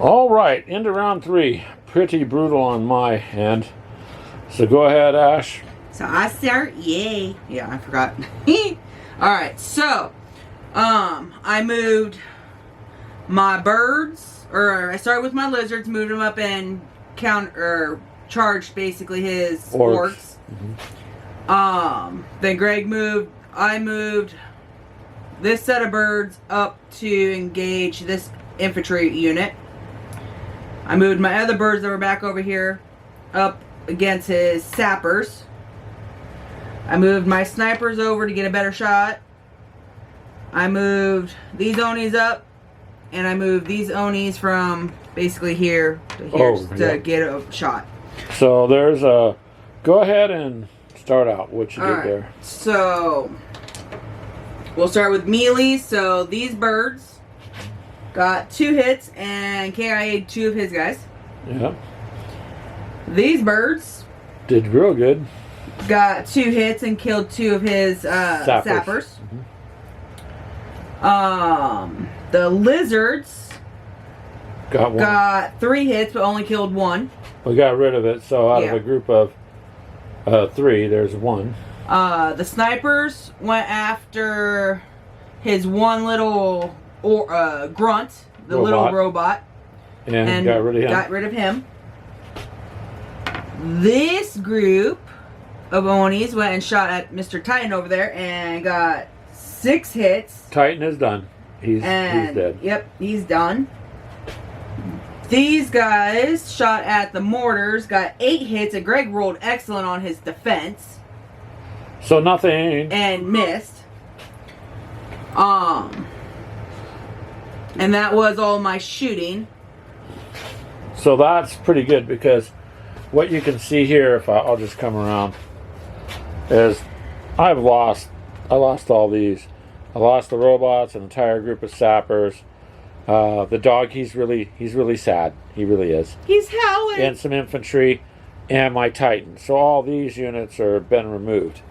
All right, into round 3. Pretty brutal on my end. So go ahead, Ash. So I start. Yay! Yeah, I forgot. All right, so I moved my birds, or I started with my lizards, moved them up and charged basically his orcs. Then Greg moved. I moved this set of birds up to engage this infantry unit. I moved my other birds that were back over here up against his sappers. I moved my snipers over to get a better shot. I moved these Onis up, and I moved these Onis from basically here to here to get a shot. So there's a... Go ahead and start out what you did there. So we'll start with melee. So these birds got 2 hits and KIA'd 2 of his guys. Yeah. These birds did real good. Got 2 hits and killed 2 of his sappers. The lizards got 3 hits but only killed 1. We got rid of it, so out of a group of 3, there's 1. The snipers went after his one little grunt, the little robot, and got rid of him. This group of Onis went and shot at Mr. Titan over there and got 6 hits. Titan is done. He's dead. Yep, he's done. These guys shot at the mortars, got 8 hits, and Greg rolled excellent on his defense. So nothing. And missed. And that was all my shooting. So that's pretty good, because what you can see here, if I'll just come around, is I lost all these. I lost the robots, an entire group of sappers. The dog, he's really sad. He really is. He's howling. And some infantry, and my Titan. So all these units are been removed.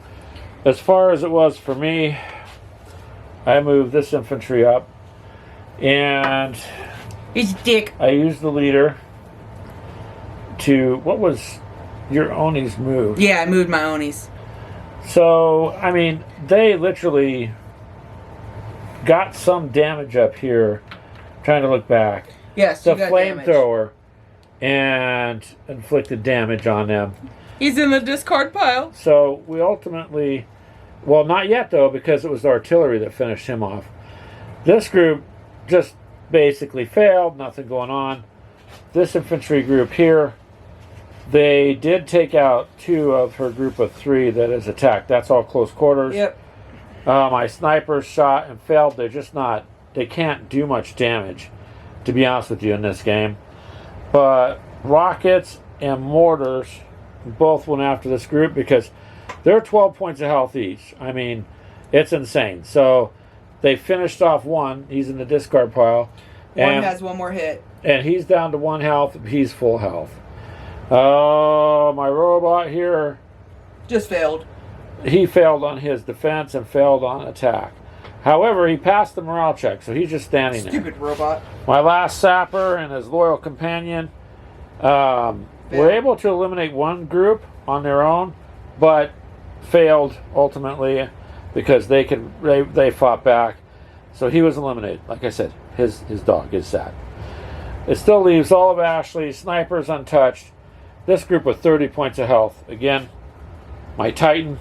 As far as it was for me, I moved this infantry up, and he's a dick. I used the leader to... What was your Oni's move? Yeah, I moved my Onis. So, I mean, they literally got some damage up here. Trying to look back. Yes, the flamethrower and inflicted damage on them. He's in the discard pile. So we ultimately, well, not yet though, because it was the artillery that finished him off. This group just basically failed. Nothing going on. This infantry group here, they did take out 2 of her group of 3 that is attacked. That's all close quarters. Yep. My snipers shot and failed. They're just not... They can't do much damage, to be honest with you, in this game. But rockets and mortars both went after this group because they're 12 points of health each. I mean, it's insane. So they finished off 1. He's in the discard pile. One has 1 more hit. And he's down to 1 health. He's full health. Oh, my robot here just failed. He failed on his defense and failed on attack. However, he passed the morale check, so he's just standing there. Stupid robot. My last sapper and his loyal companion were able to eliminate 1 group on their own, but failed ultimately because they fought back. So he was eliminated. Like I said, his dog is sad. It still leaves all of Ashley's snipers untouched. This group with 30 points of health. Again, my Titan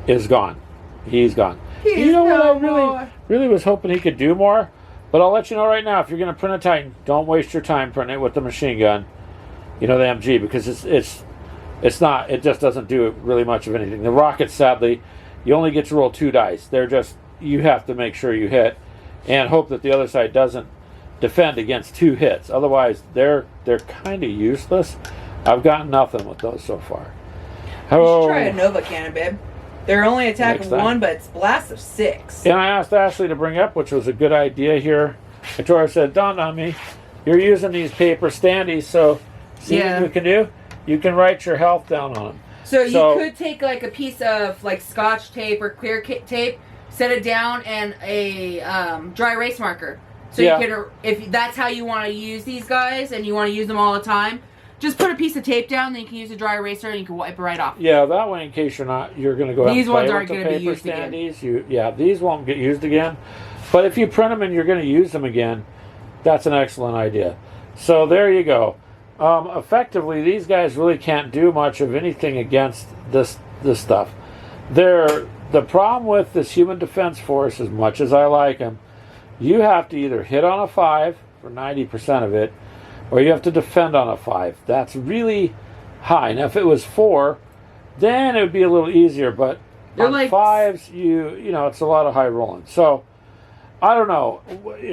is gone. He's gone. You know what I really was hoping he could do more? But I'll let you know right now, if you're going to print a Titan, don't waste your time printing it with the machine gun. You know, the MG, because it's not, it just doesn't do really much of anything. The rockets, sadly, you only get to roll 2 dice. They're just, you have to make sure you hit and hope that the other side doesn't defend against 2 hits. Otherwise, they're kind of useless. I've gotten nothing with those so far. You should try a Nova cannon, babe. They're only attacking 1, but it's blast of 6. And I asked Ashley to bring up, which was a good idea here. I told her, I said, dawned on me, you're using these paper standees, so see what you can do? You can write your health down on them. So you could take like a piece of like Scotch tape or clear tape, set it down, and a dry erase marker. So Yeah. you can, if that's how you want to use these guys and you want to use them all the time, just put a piece of tape down. Then you can use a dry eraser and you can wipe it right off. Yeah, that way in case you're going to go ahead These and play ones with aren't the gonna be paper used again. standees. These won't get used again. But if you print them and you're going to use them again, that's an excellent idea. So there you go. Effectively, these guys really can't do much of anything against this stuff. The problem with this human defense force, as much as I like them, you have to either hit on a 5 for 90% of it, or you have to defend on a 5. That's really high. Now, if it was 4, then it would be a little easier. But on like 5s, you know, it's a lot of high rolling. So I don't know.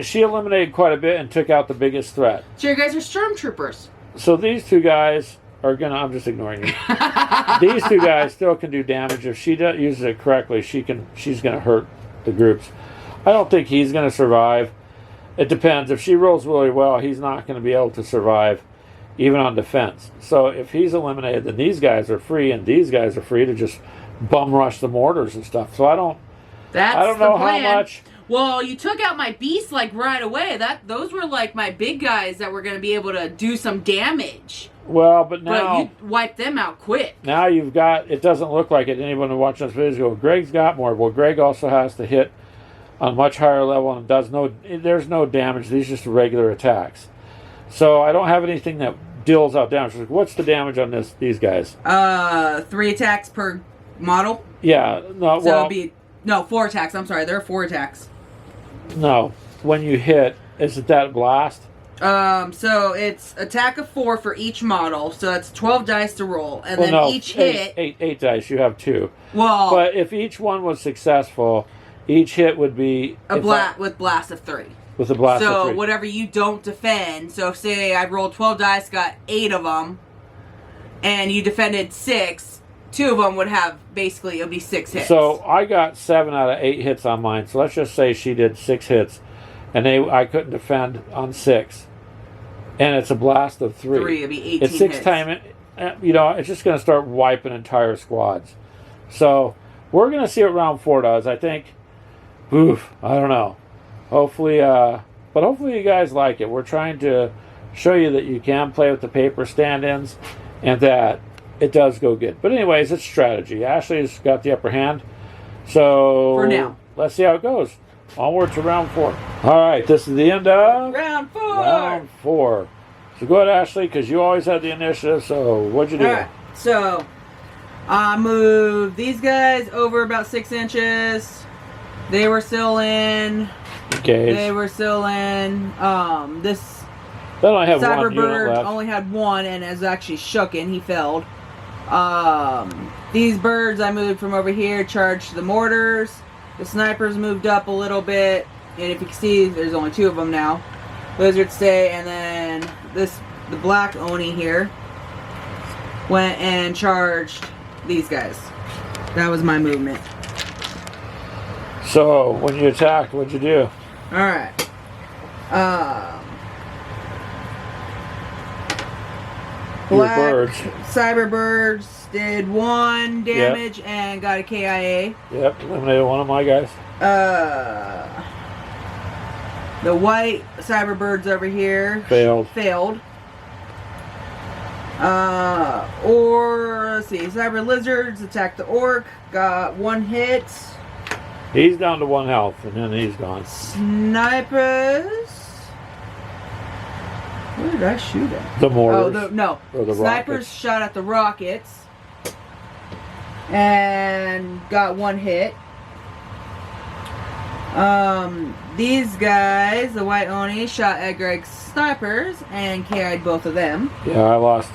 She eliminated quite a bit and took out the biggest threat. So you guys are stormtroopers. So these two guys are gonna. I'm just ignoring you. These two guys still can do damage if she uses it correctly. She's gonna hurt the groups. I don't think he's gonna survive. It depends. If she rolls really well, he's not going to be able to survive, even on defense. So if he's eliminated, then these guys are free, and these guys are free to just bum rush the mortars and stuff. So I don't know how much. Well, you took out my beast like right away. Those were like my big guys that were going to be able to do some damage. Well, but now you wiped them out quick. Now you've got. It doesn't look like it. Anyone watching this video go, Greg's got more. Well, Greg also has to hit on a much higher level and there's no damage. These are just regular attacks. So I don't have anything that deals out damage. What's the damage on these guys? 3 attacks per model. Yeah, no. So it'll be 4 attacks. I'm sorry, there are 4 attacks. No, when you hit, is it that blast? So it's attack of 4 for each model. So that's 12 dice to roll, and then each hit. Eight dice. You have 2. Well, but if each one was successful, each hit would be with blast of 3. With a blast of 3. So whatever you don't defend. So say I rolled 12 dice, got 8 of them, and you defended 6. 2 of them would have basically it'll be 6 hits. So I got 7 out of 8 hits on mine. So let's just say she did 6 hits, and I couldn't defend on 6, and it's a blast of 3. 3 it'd be 18 it's 6 hits. times. You know, it's just going to start wiping entire squads. So we're going to see what round 4 does. I think. Oof, I don't know. Hopefully, but hopefully you guys like it. We're trying to show you that you can play with the paper stand-ins and that it does go good. But anyways, it's strategy. Ashley's got the upper hand. So for now, let's see how it goes. Onward to round 4. All right, this is the end of round 4. Round 4. So go ahead, Ashley, because you always had the initiative. So what'd you do? All right, so I moved these guys over about 6 inches. They were still in. Okay. They were still in. This They only have one unit Cyberbird left. only had 1 and is actually shooken. He failed. These birds I moved from over here, charged the mortars. The snipers moved up a little bit, and if you can see, there's only 2 of them now. Lizards stay, and then the black Oni here went and charged these guys. That was my movement. So when you attacked, what'd you do? All right. Black birds. Cyberbirds did 1 damage and got a KIA. Yep, eliminated one of my guys. The white Cyberbirds over here Failed. Or let's see, Cyber Lizards attacked the orc, got 1 hit. He's down to 1 health, and then he's gone. Snipers. Where did I shoot at? The mortars. The snipers rockets. shot at the rockets and got 1 hit. These guys, the white Oni, shot at Greg's snipers and KI'd both of them. Yeah, I lost.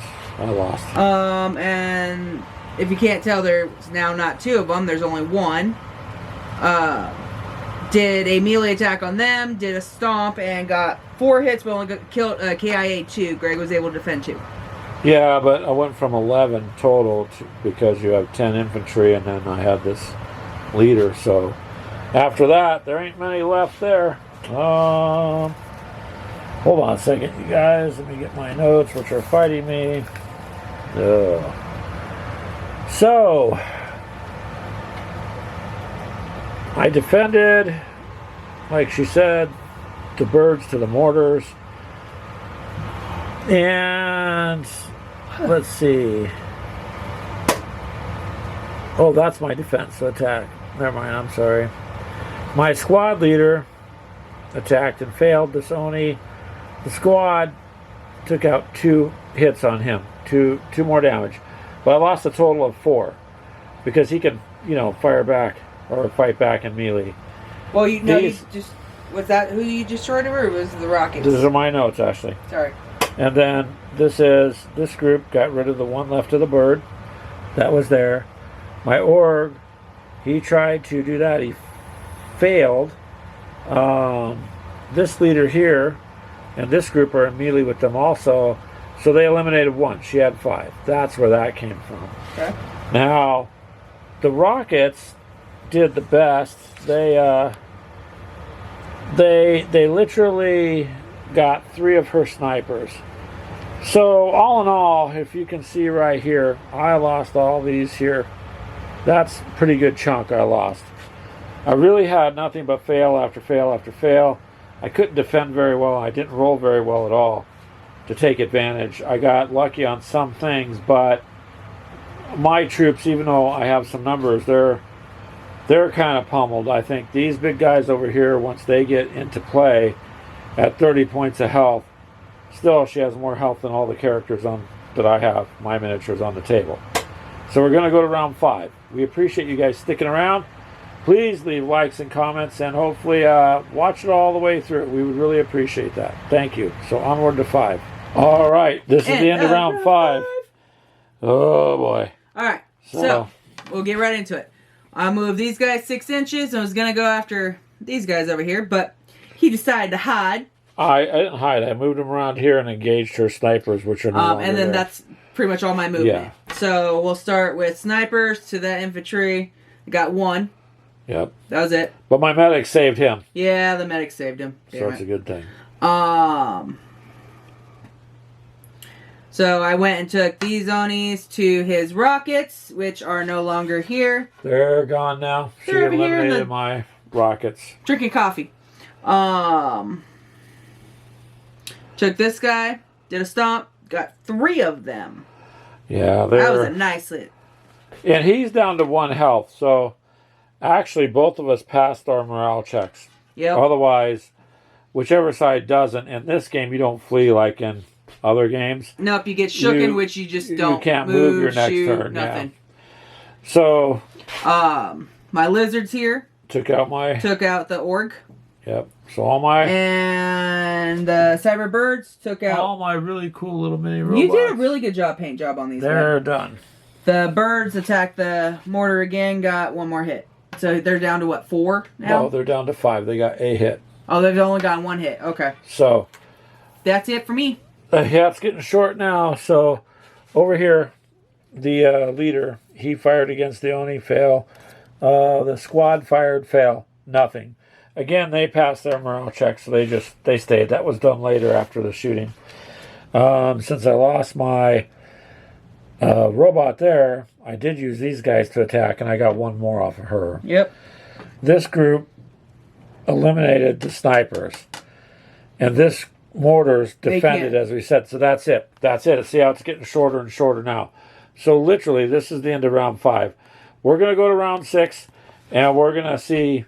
And if you can't tell, there's now not 2 of them. There's only 1. Did a melee attack on them, did a stomp, and got 4 hits, but only got killed KIA 2. Greg was able to defend 2. Yeah, but I went from 11 total because you have 10 infantry, and then I had this leader. So after that, there ain't many left there. Hold on a second, you guys. Let me get my notes, which are fighting me. So I defended, like she said, the birds to the mortars. And let's see. Oh, that's my defense attack. Never mind, I'm sorry. My squad leader attacked and failed. The squad took out 2 hits on him, two more damage. But I lost a total of 4 because he could, fire back or fight back in melee. Well, was that who you destroyed, or was it the rockets? These are my notes, Ashley. Sorry. And then this group got rid of the one left of the bird that was there. My org, he tried to do that. He failed. This leader here and this group are in melee with them also. So they eliminated 1. She had 5. That's where that came from. Okay. Now, the rockets did the best. They literally got 3 of her snipers. So all in all, if you can see right here, I lost all these here. That's a pretty good chunk I lost. I really had nothing but fail after fail after fail. I couldn't defend very well. I didn't roll very well at all to take advantage. I got lucky on some things, but my troops, even though I have some numbers, they're kind of pummeled. I think these big guys over here, once they get into play at 30 points of health, still she has more health than all the characters that I have, my miniatures on the table. So we're going to go to round 5. We appreciate you guys sticking around. Please leave likes and comments, and hopefully watch it all the way through. We would really appreciate that. Thank you. So onward to 5. All right, this is the end of round 5. Oh boy. All right, so we'll get right into it. I moved these guys 6 inches and was going to go after these guys over here, but he decided to hide. I didn't hide. I moved them around here and engaged her snipers, which are no longer and then there. that's pretty much all my movement. Yeah. So we'll start with snipers to that infantry. I got 1. Yep. That was it. But my medic saved him. Yeah, the medic saved him. So it's a good thing. So I went and took these Onis to his rockets, which are no longer here. They're gone now. She They're over here eliminated my rockets. Drinking coffee. Took this guy, did a stomp, got 3 of them. Yeah, that was a nice hit. And he's down to 1 health, so actually both of us passed our morale checks. Yep. Otherwise, whichever side doesn't, in this game you don't flee like in other games. Nope, you get shooken, which you just don't You can't move your next shoot, turn. nothing. Yeah. So my lizards here. Took out the org. Yep. So all my... And the cyber birds took out... all my really cool little mini robots. You did a really good paint job on these. They're done. The birds attacked the mortar again, got 1 more hit. So they're down to what, 4 now? No, they're down to 5. They got a hit. Oh, they've only gotten 1 hit. Okay. So... that's it for me. Yeah, it's getting short now. So over here, the leader, he fired against the Oni, fail. The squad fired, fail. Nothing. Again, they passed their morale check, so they stayed. That was done later after the shooting. Since I lost my robot there, I did use these guys to attack, and I got 1 more off of her. Yep. This group eliminated the snipers, and this mortars defended, as we said. So that's it. That's it. See how it's getting shorter and shorter now. So literally, this is the end of round 5. We're going to go to round 6, and we're going to see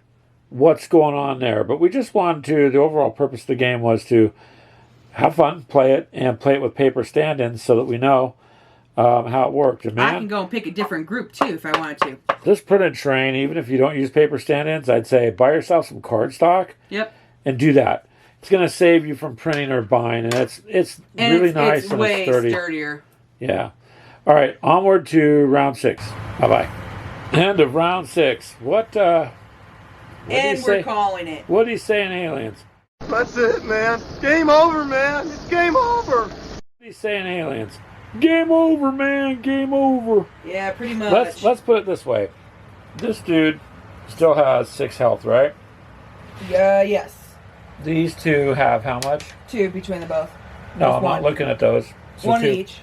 what's going on there. But we just wanted to, the overall purpose of the game was to have fun, play it, and play it with paper stand-ins so that we know how it worked. And man, I can go and pick a different group, too, if I wanted to. This printed terrain, even if you don't use paper stand-ins, I'd say buy yourself some cardstock. Yep. And do that. It's going to save you from printing or buying, and it's really nice and way it's sturdy. Sturdier. Yeah. All right, onward to round 6. Bye-bye. End of round 6. What and we're calling it. What do you say in Aliens? That's it, man. Game over, man. It's game over. What do you say in Aliens? Game over, man. Game over. Yeah, pretty much. Let's put it this way. This dude still has 6 health, right? Yes. These 2 have how much? 2 between the both. No, Just I'm 1. not looking at those. So 1 2. each.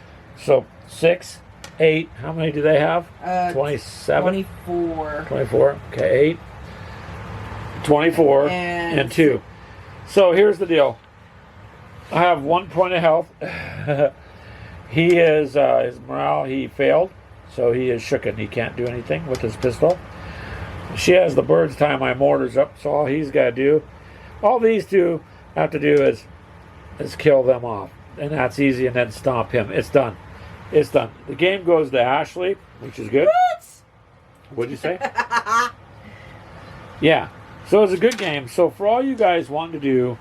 So 6, 8. How many do they have? 27? 24. 24. Okay, 8. 24 and 2. So here's the deal. I have 1 point of health. He is, his morale, he failed. So he is shooken. He can't do anything with his pistol. She has the birds tie my mortars up, so all he's got to do, all these two have to do is kill them off. And that's easy, and then stomp him. It's done. It's done. The game goes to Ashley, which is good. What? What'd you say? Yeah. So it's a good game. So for all you guys wanting to do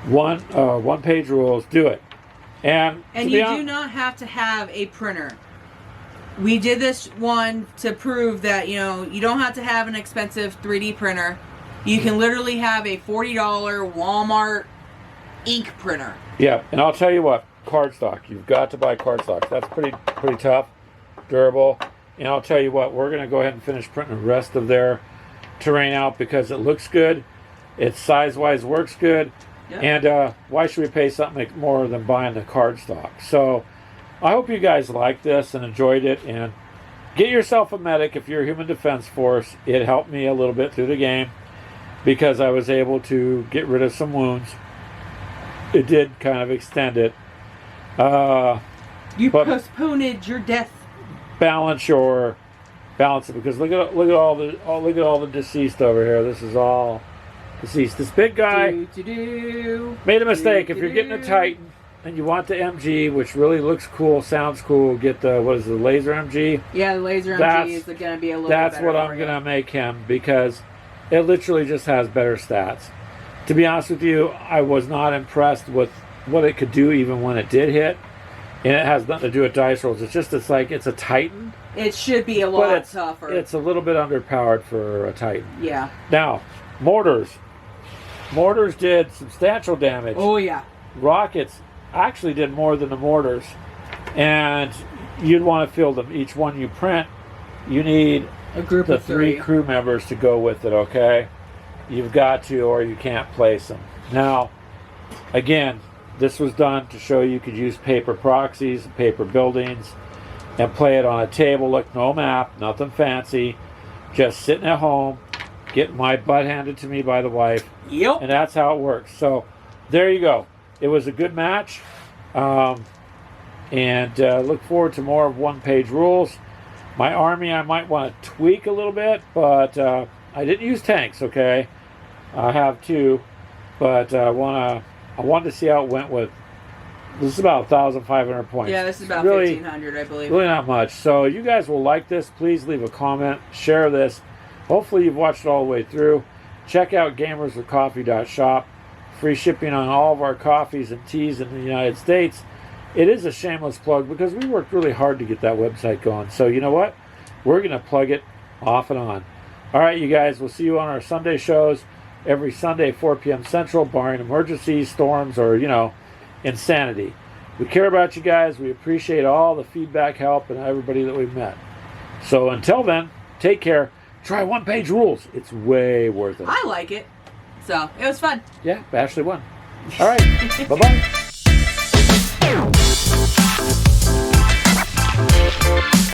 one page rules, do it. And you do not have to have a printer. We did this one to prove that, you know, you don't have to have an expensive 3D printer. You can literally have a $40 Walmart ink printer. Yeah, and I'll tell you what, cardstock. You've got to buy cardstock. That's pretty tough, durable. And I'll tell you what, we're going to go ahead and finish printing the rest of their terrain out because it looks good. It size-wise works good. Yep. And why should we pay something more than buying the cardstock? So I hope you guys liked this and enjoyed it. And get yourself a medic if you're a human defense force. It helped me a little bit through the game because I was able to get rid of some wounds. It did kind of extend it. You postponed your death. Balance it because look at all the deceased over here. This is all deceased. This big guy made a mistake. If you're getting a Titan and you want the MG, which really looks cool, sounds cool, get the the laser MG. Yeah, the laser MG is going to be a little. That's better what I'm going to make him because it literally just has better stats. To be honest with you, I was not impressed with what it could do even when it did hit. And it has nothing to do with dice rolls. It's a Titan. It should be a lot tougher. It's a little bit underpowered for a Titan. Yeah. Now, mortars. Mortars did substantial damage. Oh, yeah. Rockets actually did more than the mortars. And you'd want to field them. Each one you print, you need a group of 3 crew members to go with it, okay? You've got to, or you can't place them. Now, again, this was done to show you could use paper proxies, paper buildings, and play it on a table. Look, no map, nothing fancy. Just sitting at home, getting my butt handed to me by the wife. Yep. And that's how it works. So, there you go. It was a good match. And look forward to more of one-page rules. My army I might want to tweak a little bit, but I didn't use tanks, okay? I have 2, but I wanted to see how it went with. This is about 1,500 points. Yeah, this is about really, 1,500, I believe. Really not much. So you guys will like this. Please leave a comment. Share this. Hopefully you've watched it all the way through. Check out gamerswithcoffee.shop. Free shipping on all of our coffees and teas in the United States. It is a shameless plug because we worked really hard to get that website going. So you know what? We're going to plug it off and on. All right, you guys. We'll see you on our Sunday shows. Every Sunday, 4 p.m. Central, barring emergencies, storms, or, insanity. We care about you guys. We appreciate all the feedback, help, and everybody that we've met. So until then, take care. Try one-page rules. It's way worth it. I like it. So, it was fun. Yeah, Ashley won. All right. Bye-bye.